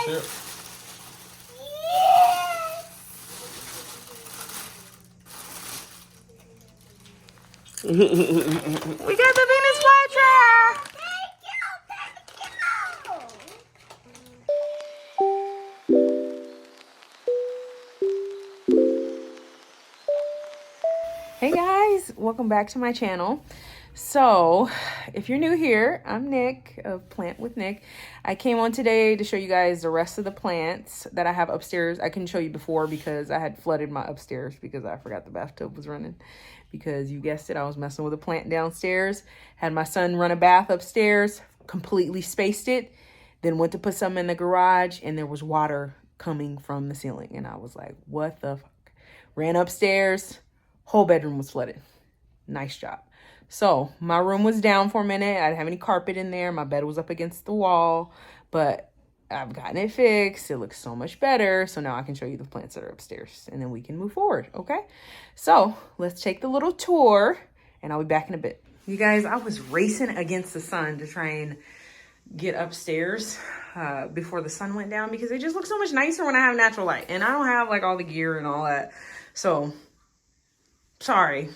Yes. We got the Venus flytrap. Hey guys, welcome back to my channel. So if you're new here, I'm Nick of Plant with Nick. I came on today to show you guys the rest of the plants that I have upstairs. I couldn't show you before because I had flooded my upstairs because I forgot the bathtub was running. Because you guessed it, I was messing with a plant downstairs. Had my son run a bath upstairs, completely spaced it. Then went to put some in the garage and there was water coming from the ceiling. And I was like, what the fuck? Ran upstairs. Whole bedroom was flooded. Nice job. So my room was down for a minute. I didn't have any carpet in there. My bed was up against the wall, but I've gotten it fixed. It looks so much better. So now I can show you the plants that are upstairs and then we can move forward. Okay. So let's take the little tour and I'll be back in a bit. You guys, I was racing against the sun to try and get upstairs before the sun went down because it just looks so much nicer when I have natural light and I don't have like all the gear and all that. So sorry,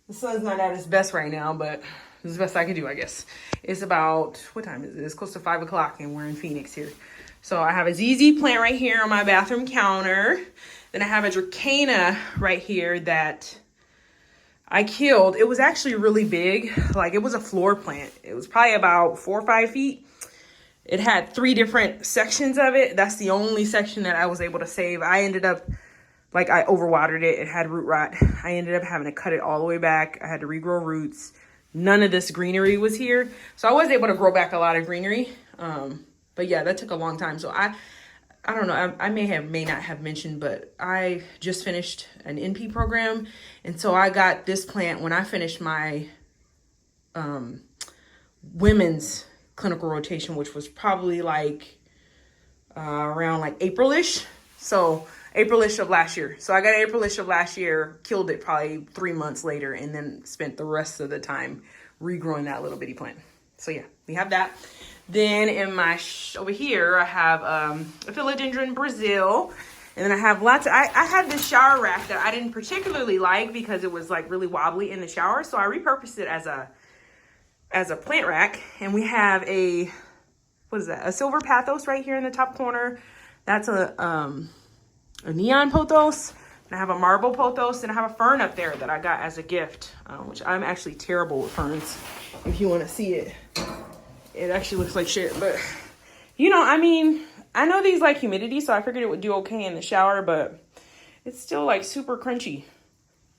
the sun's not at its best right now, but it's the best I can do, I guess. It's about, what time is it? It's close to 5 o'clock and we're in Phoenix here. So I have a ZZ plant right here on my bathroom counter. Then I have a Dracaena right here that I killed. It was actually really big. Like it was a floor plant. It was probably about 4 or 5 feet. It had 3 different sections of it. That's the only section that I was able to save. I ended up, like I overwatered it. It had root rot. I ended up having to cut it all the way back. I had to regrow roots. None of this greenery was here. So I was able to grow back a lot of greenery. But yeah, that took a long time. So I don't know. I may not have mentioned, but I just finished an NP program. And so I got this plant when I finished my women's clinical rotation, which was probably like around like April-ish. So April-ish of last year. So I got April-ish of last year, killed it probably 3 months later, and then spent the rest of the time regrowing that little bitty plant. So yeah, we have that. Then in my, over here, I have a philodendron Brazil. And then I have lots of, I had this shower rack that I didn't particularly like because it was like really wobbly in the shower. So I repurposed it as a plant rack. And we have a, what is that? A silver pathos right here in the top corner. That's a neon pothos, and I have a marble pothos, and I have a fern up there that I got as a gift, which I'm actually terrible with ferns. If you want to see it, it actually looks like shit, but you know, I mean, I know these like humidity, so I figured it would do okay in the shower, but it's still like super crunchy.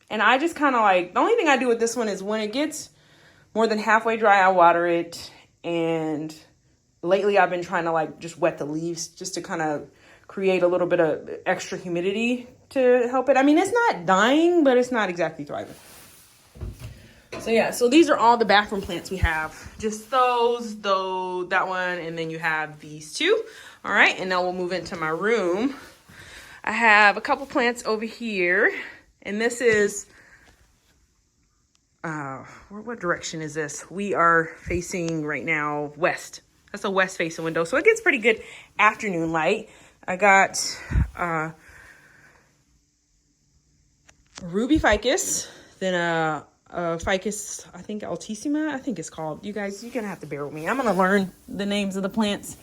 And I just kind of like, the only thing I do with this one is when it gets more than halfway dry, I water it. And lately I've been trying to like just wet the leaves just to kind of create a little bit of extra humidity to help it. I mean, it's not dying, but it's not exactly thriving. So yeah, so these are all the bathroom plants we have. Just those, though, that one, and then you have these two. All right, and now we'll move into my room. I have a couple plants over here, and this is, what direction is this? We are facing right now west. That's a west facing window, so it gets pretty good afternoon light. I got ruby ficus, then a ficus, I think altissima, I think it's called. You guys, you're gonna have to bear with me. I'm gonna learn the names of the plants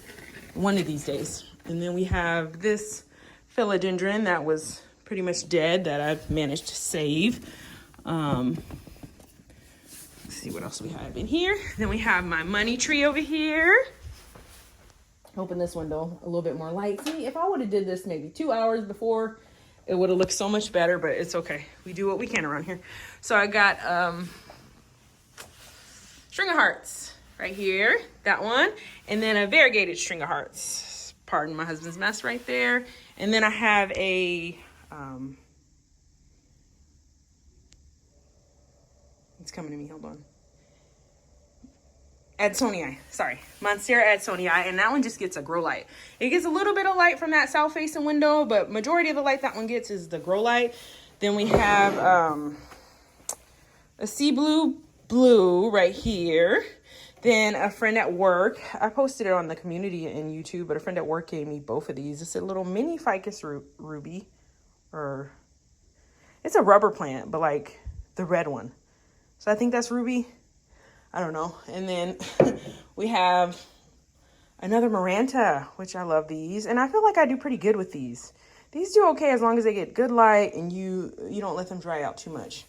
one of these days. And then we have this philodendron that was pretty much dead that I've managed to save. Let's see what else we have in here. Then we have my money tree over here. Open this window, a little bit more light. See, if I would have did this maybe 2 hours before, it would have looked so much better, but it's okay. We do what we can around here. So I got string of hearts right here, that one. And then a variegated string of hearts. Pardon my husband's mess right there. And then I have a, it's coming to me, hold on. Adsonii, sorry, Monstera Adsonii, and that one just gets a grow light. It gets a little bit of light from that south facing window, but majority of the light that one gets is the grow light. Then we have a sea blue right here. Then a friend at work, I posted it on the community in YouTube, but a friend at work gave me both of these. It's a little mini ficus ruby, or it's a rubber plant, but like the red one. So I think that's ruby. I don't know. And then we have another Maranta, which I love these. And I feel like I do pretty good with these. These do okay as long as they get good light and you don't let them dry out too much.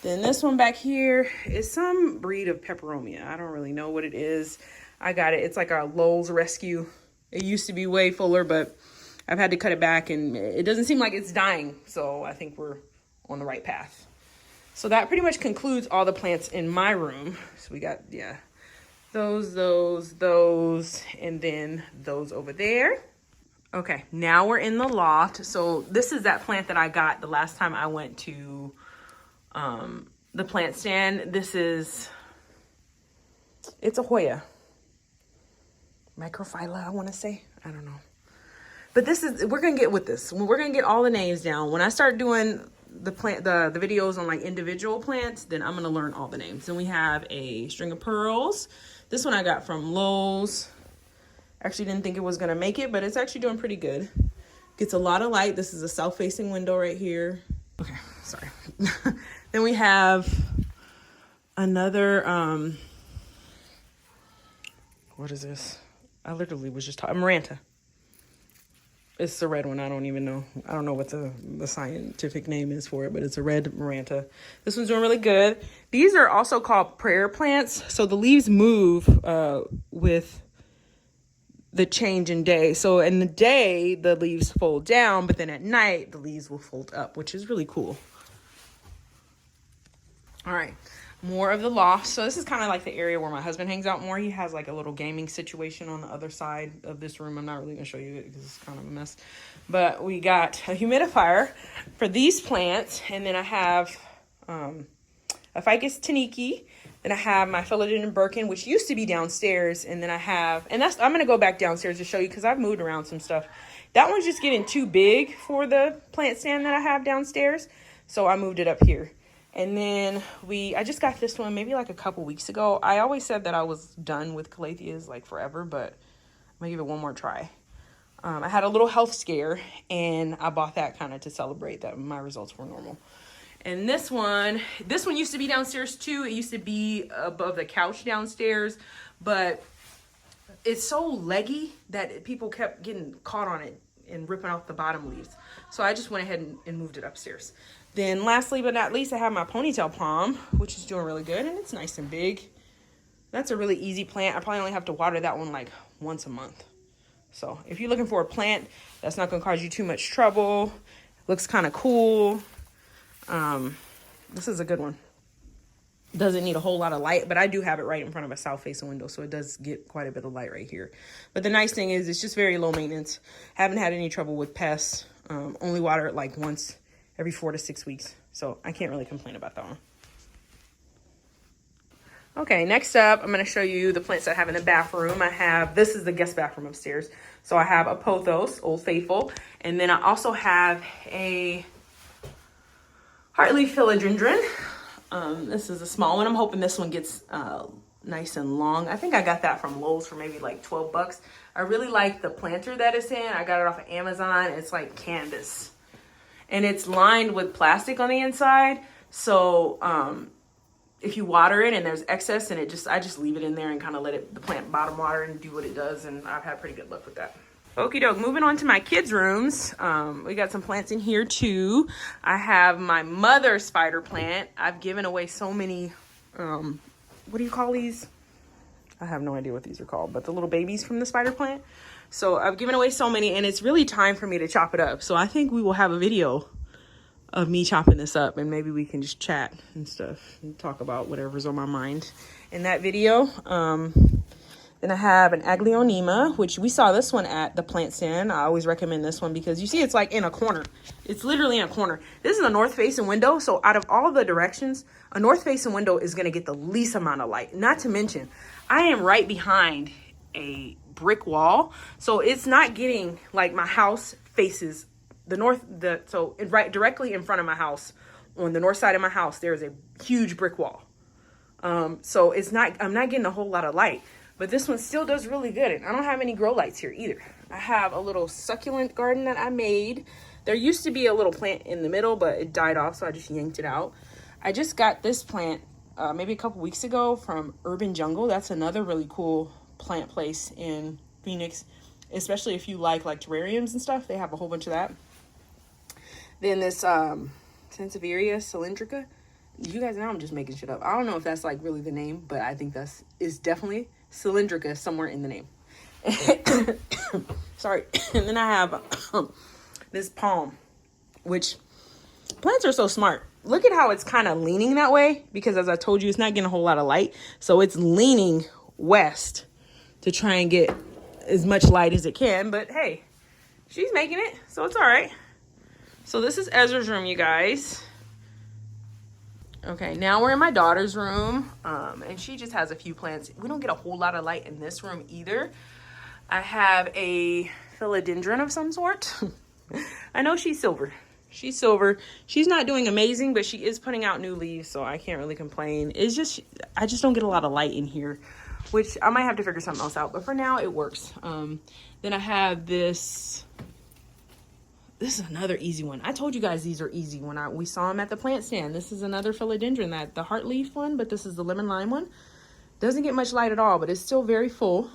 Then this one back here is some breed of peperomia. I don't really know what it is. I got it. It's like a Lowe's rescue. It used to be way fuller, but I've had to cut it back and it doesn't seem like it's dying. So I think we're on the right path. So that pretty much concludes all the plants in my room. So we got, yeah, those, and then those over there. Okay, now we're in the loft. So this is that plant that I got the last time I went to the plant stand. It's a Hoya. Microphylla, I want to say. I don't know. But we're going to get with this. We're going to get all the names down. When I start doing the videos on like individual plants, then I'm going to learn all the names. Then we have a string of pearls. This one I got from Lowe's. Actually didn't think it was going to make it, but it's actually doing pretty good. Gets a lot of light. This is a south-facing window right here. Okay, sorry. Then we have another, what is this? I literally was just talking, Maranta. It's the red one. I don't even know. I don't know what the scientific name is for it, but it's a red Maranta. This one's doing really good. These are also called prayer plants. So the leaves move with the change in day. So in the day, the leaves fold down, but then at night, the leaves will fold up, which is really cool. All right, more of the loft. So this is kind of like the area where my husband hangs out more. He has like a little gaming situation on the other side of this room. I'm not really gonna show you it because it's kind of a mess. But we got a humidifier for these plants. And then I have a ficus taniki. Then I have my philodendron Birkin, which used to be downstairs. And then I have, I'm gonna go back downstairs to show you because I've moved around some stuff. That one's just getting too big for the plant stand that I have downstairs. So I moved it up here. And then I just got this one maybe like a couple weeks ago. I always said that I was done with calatheas like forever, but I'm gonna give it one more try. I had a little health scare and I bought that kind of to celebrate that my results were normal. And this one used to be downstairs too. It used to be above the couch downstairs, but it's so leggy that people kept getting caught on it and ripping off the bottom leaves. So I just went ahead and moved it upstairs. Then lastly but not least, I have my ponytail palm, which is doing really good and it's nice and big. That's a really easy plant. I probably only have to water that one like once a month. So if you're looking for a plant that's not gonna cause you too much trouble, looks kind of cool, this is a good one. Doesn't need a whole lot of light, but I do have it right in front of a south-facing window, so it does get quite a bit of light right here. But the nice thing is it's just very low maintenance. Haven't had any trouble with pests. Only water it like once every 4 to 6 weeks. So I can't really complain about that one. Okay, next up, I'm going to show you the plants I have in the bathroom. This is the guest bathroom upstairs. So I have a pothos, Old Faithful. And then I also have a heartleaf philodendron. This is a small one. I'm hoping this one gets nice and long. I think I got that from Lowe's for maybe like 12 bucks. I really like the planter that it's in. I got it off of Amazon. It's like canvas. And it's lined with plastic on the inside. So if you water it and there's excess and I just leave it in there and kind of let the plant bottom water and do what it does. And I've had pretty good luck with that. Okie doke, moving on to my kids' rooms. We got some plants in here too. I have my mother spider plant. I've given away so many, what do you call these? I have no idea what these are called, but the little babies from the spider plant. So I've given away so many and it's really time for me to chop it up. So I think we will have a video of me chopping this up and maybe we can just chat and stuff and talk about whatever's on my mind in that video. Then I have an Aglaonema, which we saw this one at the plant stand. I always recommend this one because you see it's like in a corner. It's literally in a corner. This is a north-facing window, so out of all the directions, a north-facing window is going to get the least amount of light. Not to mention, I am right behind a brick wall, so it's not getting, like, my house faces the north, right directly in front of my house. On the north side of my house, there's a huge brick wall. So I'm not getting a whole lot of light, but this one still does really good. And I don't have any grow lights here either. I have a little succulent garden that I made. There used to be a little plant in the middle, but it died off, so I just yanked it out. I just got this plant maybe a couple weeks ago from Urban Jungle. That's another really cool plant place in Phoenix, especially if you like terrariums and stuff. They have a whole bunch of that. Then this Sansevieria cylindrica. You guys know I'm just making shit up. I don't know if that's like really the name, but I think is definitely cylindrica somewhere in the name. Sorry. And then I have this palm, which plants are so smart. Look at how it's kind of leaning that way, because as I told you, it's not getting a whole lot of light. So it's leaning west to try and get as much light as it can. But hey, she's making it, so it's all right. So this is Ezra's room, you guys. Okay, now we're in my daughter's room, and she just has a few plants. We don't get a whole lot of light in this room either. I have a philodendron of some sort. I know she's silver. She's silver. She's not doing amazing, but she is putting out new leaves, so I can't really complain. It's just, I just don't get a lot of light in here, which I might have to figure something else out, but for now it works. Then I have this. This is another easy one. I told you guys these are easy when we saw them at the plant stand. This is another philodendron, the heart leaf one, but this is the lemon lime one. Doesn't get much light at all, but it's still very full,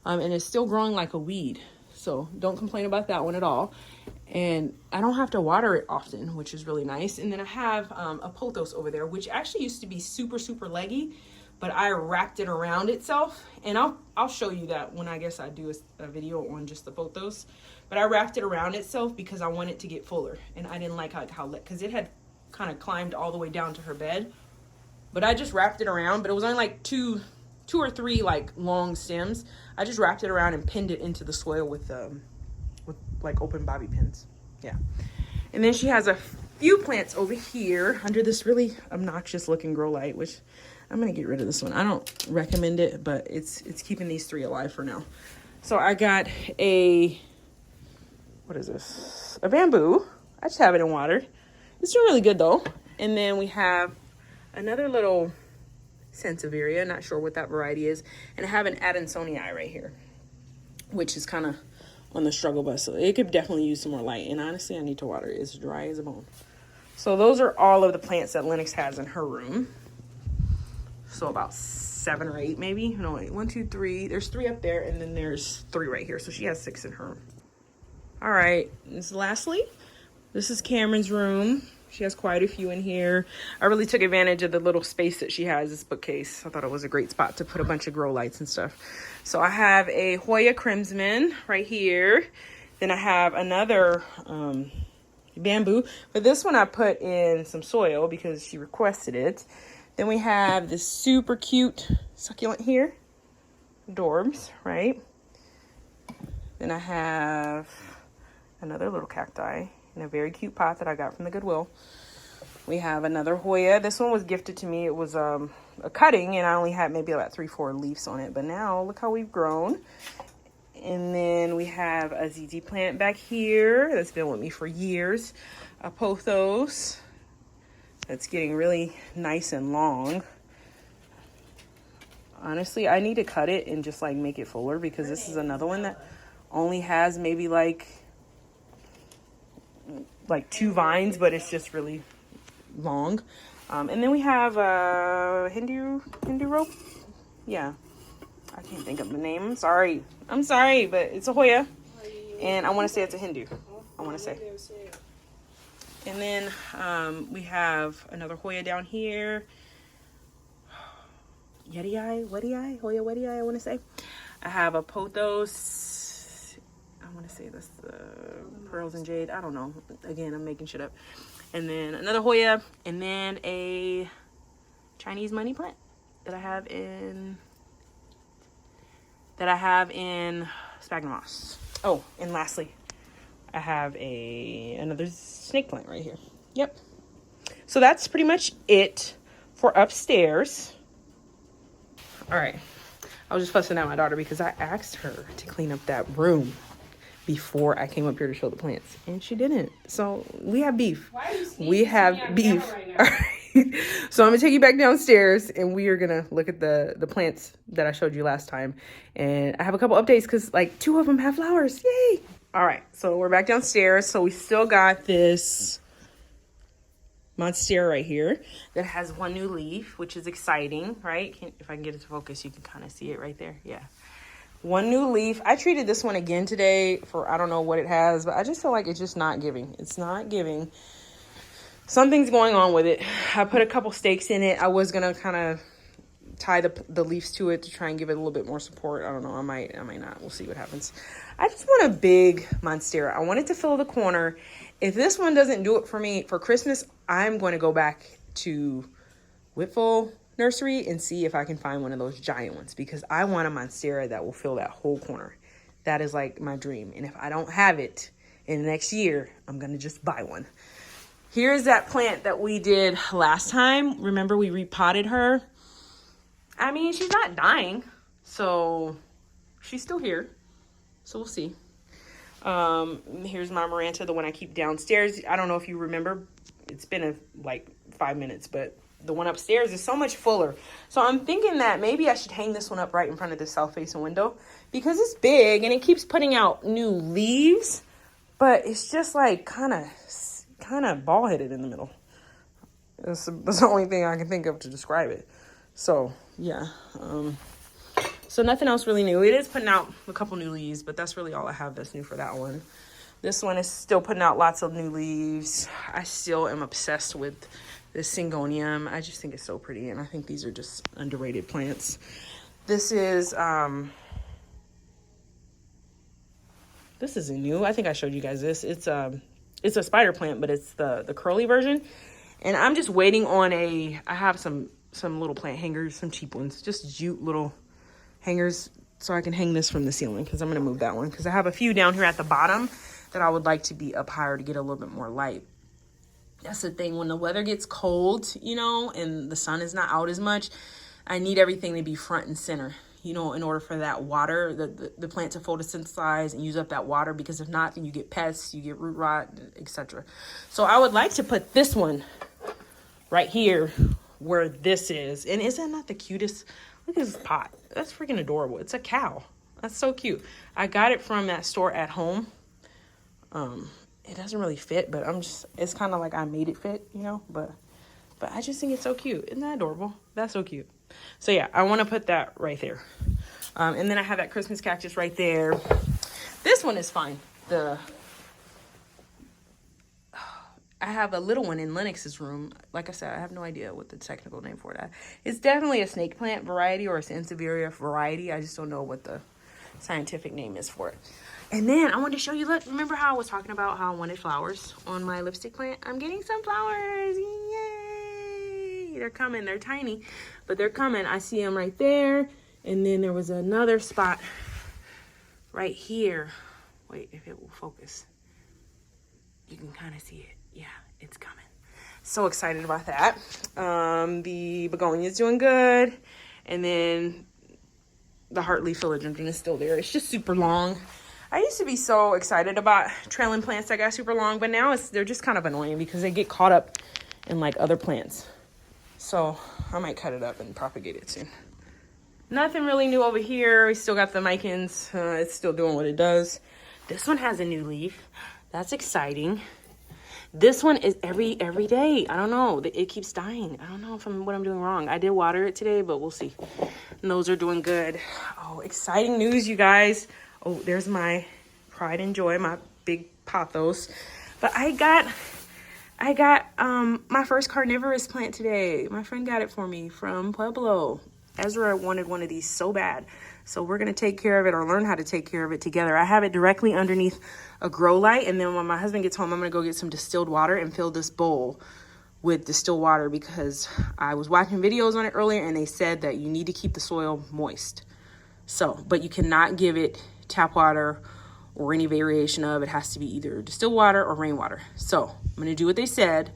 and it's still growing like a weed. So don't complain about that one at all. And I don't have to water it often, which is really nice. And then I have a pothos over there, which actually used to be super, super leggy, but I wrapped it around itself. And I'll show you that when I guess I do a video on just the pothos. But I wrapped it around itself because I want it to get fuller. And I didn't like how because it had kind of climbed all the way down to her bed. But I just wrapped it around, but it was only like two or three like long stems. I just wrapped it around and pinned it into the soil with like open bobby pins. Yeah. And then she has a few plants over here under this really obnoxious looking grow light, which I'm gonna get rid of this one. I don't recommend it, but it's keeping these three alive for now. So I got what is this? A bamboo. I just have it in water. It's doing really good though. And then we have another little Sansevieria, not sure what that variety is. And I have an Adansonii right here, which is kind of on the struggle bus. So it could definitely use some more light. And honestly, I need to water it. It's dry as a bone. So those are all of the plants that Lennox has in her room. So about 7 or 8 maybe. No, wait, 1, 2, 3. There's 3 up there, and then there's 3 right here. So she has 6 in her room. All right, and lastly, this is Cameron's room. She has quite a few in here. I really took advantage of the little space that she has, this bookcase. I thought it was a great spot to put a bunch of grow lights and stuff. So I have a Hoya crimson right here. Then I have another bamboo. But this one I put in some soil because she requested it. Then we have this super cute succulent here. Adorbs, right? Then I have another little cacti in a very cute pot that I got from the Goodwill. We have another Hoya. This one was gifted to me. It was a cutting, and I only had maybe about 3-4 leaves on it. But now look how we've grown. And then we have a ZZ plant back here that's been with me for years. A pothos that's getting really nice and long. Honestly, I need to cut it and just like make it fuller, because this is another one that only has maybe like 2 vines, but it's just really long. And then we have Hindu rope. Yeah, I can't think of the name. I'm sorry, but it's a Hoya, and I want to say it's a Hindu. I want to say. And then we have another Hoya down here. Hoya Weddii, I want to say. I have a pothos. I want to say this, pearls and jade. I don't know. Again, I'm making shit up. And then another Hoya, and then a Chinese money plant that I have in sphagnum moss. Oh, and lastly, I have another snake plant right here. Yep. So that's pretty much it for upstairs. All right. I was just fussing at my daughter because I asked her to clean up that room before I came up here to show the plants, and she didn't. So we have beef. Why are you we have beef. Right now? All right. So I'm gonna take you back downstairs and we are gonna look at the plants that I showed you last time. And I have a couple updates because like 2 of them have flowers. Yay! All right, so we're back downstairs. So we still got this monstera right here that has 1 new leaf, which is exciting, right? If I can get it to focus, you can kind of see it right there. Yeah. 1 new leaf. I treated this one again today for, I don't know what it has, but I just feel like it's just not giving. It's not giving. Something's going on with it. I put a couple stakes in it. I was going to kind of tie the leaves to it to try and give it a little bit more support. I don't know. I might not. We'll see what happens. I just want a big monstera. I want it to fill the corner. If this one doesn't do it for me for Christmas, I'm going to go back to Whitful Nursery and see if I can find one of those giant ones, because I want a monstera that will fill that whole corner. That is like my dream. And if I don't have it in the next year, I'm going to just buy one. Here's that plant that we did last time. Remember, we repotted her. I mean, she's not dying, so she's still here. So we'll see. Here's my Maranta, the one I keep downstairs. I don't know if you remember. It's been like 5 minutes, but the one upstairs is so much fuller. So I'm thinking that maybe I should hang this one up right in front of the south-facing window because it's big and it keeps putting out new leaves, but it's just like kind of bald-headed in the middle. That's the only thing I can think of to describe it. So yeah, so nothing else really new. It is putting out a couple new leaves, but that's really all I have that's new for that one. This one is still putting out lots of new leaves. I still am obsessed with this Syngonium. I just think it's so pretty, and I think these are just underrated plants. This is new. I think I showed you guys this. It's a spider plant, but it's the curly version. And I'm just waiting on I have some little plant hangers, some cheap ones, just cute little hangers, so I can hang this from the ceiling, because I'm going to move that one, because I have a few down here at the bottom that I would like to be up higher to get a little bit more light. That's the thing, when the weather gets cold, and the sun is not out as much, I need everything to be front and center, in order for that water, the plant to photosynthesize and use up that water, because if not, then you get pests, you get root rot, etc. So I would like to put this one right here where this is. And isn't that the cutest? Look at this pot. That's freaking adorable. It's a cow. That's so cute. I got it from that store at home. It doesn't really fit, but it's kind of like I made it fit, but I just think it's so cute. Isn't that adorable? That's so cute. So yeah, I want to put that right there. And then I have that Christmas cactus right there. This one is fine. I have a little one in Lennox's room. Like I said, I have no idea what the technical name for that. It's definitely a snake plant variety or a Sansevieria variety. I just don't know what the scientific name is for it. And then I wanted to show you, look, remember how I was talking about how I wanted flowers on my lipstick plant? I'm getting some flowers. Yay! They're coming. They're tiny, but they're coming. I see them right there. And then there was another spot right here. Wait, if it will focus. You can kind of see it. Yeah, it's coming. So excited about that. The begonia is doing good. And then the heartleaf philodendron is still there. It's just super long. I used to be so excited about trailing plants that got super long, but now they're just kind of annoying because they get caught up in like other plants. So I might cut it up and propagate it soon. Nothing really new over here. We still got the micans. It's still doing what it does. This one has a new leaf. That's exciting. This one is every day. I don't know. It keeps dying. I don't know what I'm doing wrong. I did water it today, but we'll see. And those are doing good. Oh, exciting news, you guys. Oh, there's my pride and joy, my big pothos. But I got my first carnivorous plant today. My friend got it for me from Pueblo. Ezra wanted one of these so bad. So we're going to take care of it, or learn how to take care of it together. I have it directly underneath a grow light. And then when my husband gets home, I'm going to go get some distilled water and fill this bowl with distilled water, because I was watching videos on it earlier and they said that you need to keep the soil moist. So, but you cannot give it tap water or any variation of it. Has to be either distilled water or rainwater. So I'm going to do what they said,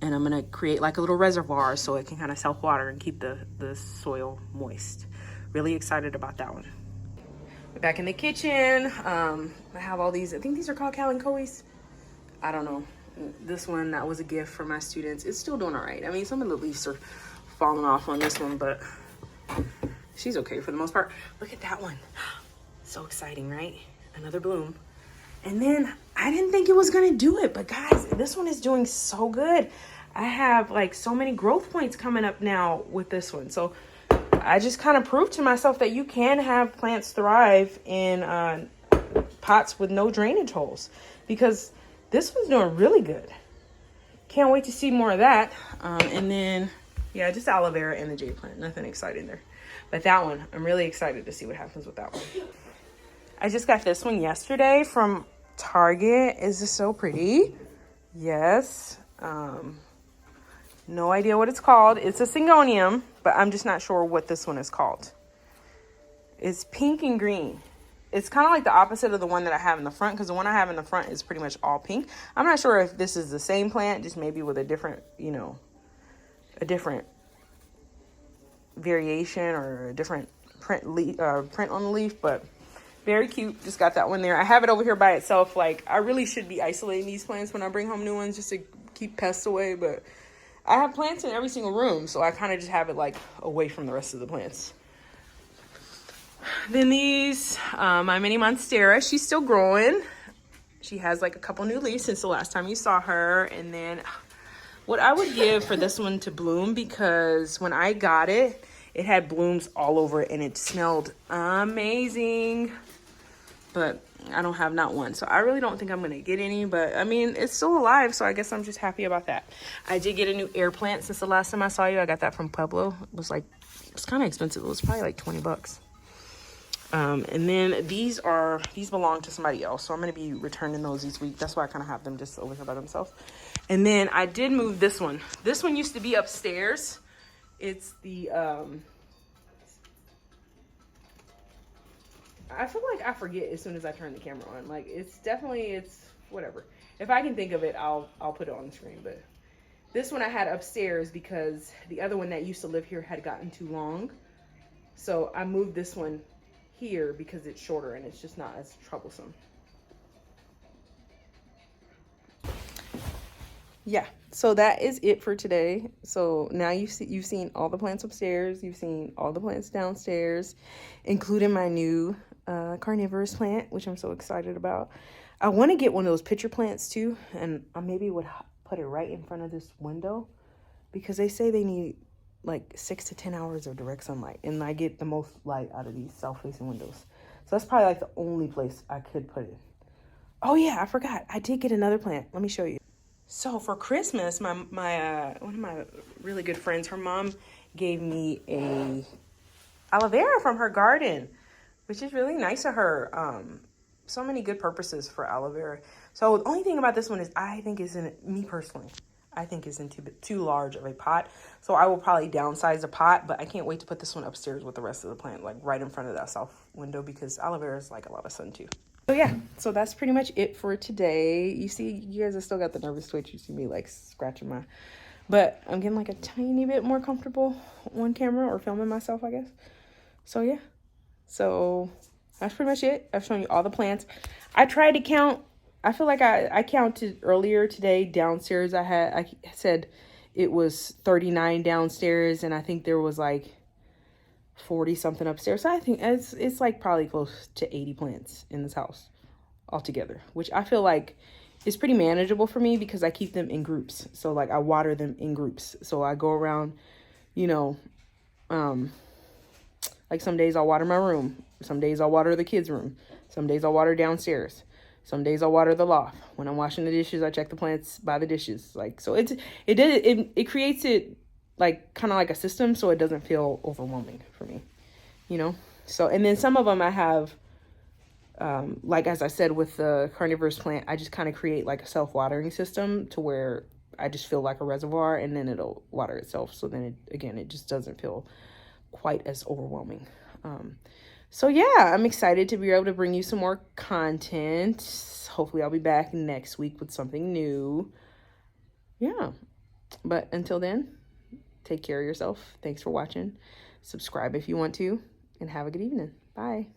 and I'm going to create like a little reservoir so it can kind of self-water and keep the soil moist. Really excited about that one. We're back in the kitchen. I have all these, I think these are called calanchoes. I don't know. This one, that was a gift for my students. It's still doing all right. I mean, some of the leaves are falling off on this one, but she's okay for the most part. Look at that one. So exciting, right? Another bloom. And then I didn't think it was gonna do it, but guys, this one is doing so good. I have like so many growth points coming up now with this one. So I just kind of proved to myself that you can have plants thrive in pots with no drainage holes, because this one's doing really good. Can't wait to see more of that. And then, yeah, just aloe vera and the jade plant. Nothing exciting there. But that one, I'm really excited to see what happens with that one. I just got this one yesterday from Target. Is this so pretty? Yes. No idea what it's called. It's a syngonium, but I'm just not sure what this one is called. It's pink and green. It's kind of like the opposite of the one that I have in the front, because the one I have in the front is pretty much all pink. I'm not sure if this is the same plant, just maybe with a different, you know, a different variation or a different print on the leaf, but very cute. Just got that one there. I have it over here by itself. Like, I really should be isolating these plants when I bring home new ones just to keep pests away, but I have plants in every single room, so I kind of just have it like away from the rest of the plants. Then these, my mini monstera, she's still growing. She has like a couple new leaves since the last time you saw her. And then what I would give for this one to bloom, because when I got it, it had blooms all over it and it smelled amazing. But I don't have not one, so I really don't think I'm gonna get any, but I mean, it's still alive, so I guess I'm just happy about that. I did get a new air plant since the last time I saw you. I got that from Pueblo. It was kind of expensive. It was probably like 20 bucks. And then these belong to somebody else, so I'm going to be returning those each week. That's why I kind of have them just over here by themselves. And then I did move this one. This one used to be upstairs. It's the, I feel like I forget as soon as I turn the camera on. Like, it's whatever. If I can think of it, I'll put it on the screen. But this one I had upstairs because the other one that used to live here had gotten too long. So I moved this one here because it's shorter and it's just not as troublesome. Yeah, so that is it for today. So now you've seen all the plants upstairs, you've seen all the plants downstairs, including my new carnivorous plant, which I'm so excited about. I want to get one of those pitcher plants too, and I maybe would put it right in front of this window, because they say they need like 6 to 10 hours of direct sunlight, and I get the most light out of these south-facing windows. So that's probably like the only place I could put it. Oh yeah, I forgot. I did get another plant. Let me show you. So for Christmas, my one of my really good friends, her mom gave me a aloe vera from her garden, which is really nice of her. So many good purposes for aloe vera. So the only thing about this one is I think is in too large of a pot. So I will probably downsize the pot, but I can't wait to put this one upstairs with the rest of the plant, like right in front of that south window, because aloe vera is like a lot of sun too. So yeah, so that's pretty much it for today. You see, you guys have still got the nervous twitch. You see me like scratching but I'm getting like a tiny bit more comfortable on camera or filming myself, I guess. So yeah, so that's pretty much it. I've shown you all the plants. I tried to count. I feel like I counted earlier today downstairs. I said it was 39 downstairs, and I think there was like 40 something upstairs. So I think it's like probably close to 80 plants in this house altogether, which I feel like is pretty manageable for me because I keep them in groups. So like I water them in groups. So I go around, you know, like some days I'll water my room. Some days I'll water the kids' room. Some days I'll water downstairs. Some days I'll water the loft. When I'm washing the dishes, I check the plants by the dishes. Like, so it creates it like kind of like a system, so it doesn't feel overwhelming for me, you know? So, and then some of them I have, like, as I said, with the carnivorous plant, I just kind of create like a self-watering system to where I just feel like a reservoir, and then it'll water itself. So then it just doesn't feel quite as overwhelming. So yeah, I'm excited to be able to bring you some more content. Hopefully I'll be back next week with something new. Yeah, but until then, take care of yourself. Thanks for watching. Subscribe if you want to, and have a good evening. Bye.